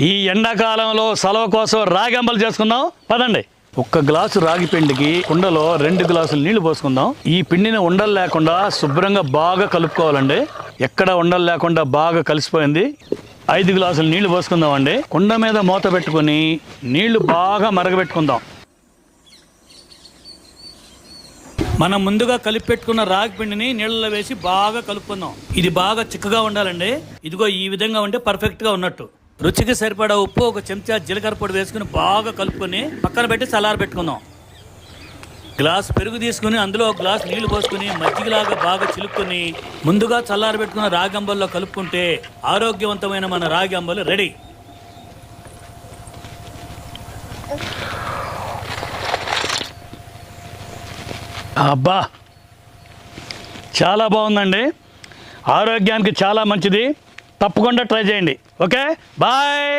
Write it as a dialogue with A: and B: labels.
A: ఈ ఎండాకాలంలో సెలవు కోసం రాగి అంబలి చేసుకుందాం పదండి. 1 గ్లాసు రాగి పిండికి కుండలో 2 గ్లాసులు నీళ్లు పోసుకుందాం. ఈ పిండిని ఉండలు లేకుండా శుభ్రంగా బాగా కలుపుకోవాలండి. ఎక్కడ ఉండలు లేకుండా బాగా కలిసిపోయింది. 5 గ్లాసులు నీళ్లు పోసుకుందాం అండి. కుండ మీద మూత పెట్టుకుని నీళ్లు బాగా మరగబెట్టుకుందాం. మనం ముందుగా కలిపి పెట్టుకున్న రాగి పిండిని నీళ్ళలో వేసి బాగా కలుపుకుందాం. ఇది బాగా చిక్కగా ఉండాలండి. ఇదిగో ఈ విధంగా ఉంటే పర్ఫెక్ట్గా ఉన్నట్టు. రుచికి సరిపడా ఉప్పు, 1 చెంచా జీలకర్ర పొడి వేసుకుని బాగా కలుపుకొని పక్కన పెట్టి చల్లార పెట్టుకుందాం. గ్లాస్ పెరుగు తీసుకుని అందులో 1 గ్లాస్ నీళ్లు పోసుకుని మజ్జిగలాగా బాగా చిలుక్కుని ముందుగా చల్లార పెట్టుకున్న రాగి అంబలిలో కలుపుకుంటే ఆరోగ్యవంతమైన మన రాగి అంబలి రెడీ. అబ్బా, చాలా బాగుందండి. ఆరోగ్యానికి చాలా మంచిది. తప్పకుండా ట్రై చేయండి. Okay, bye.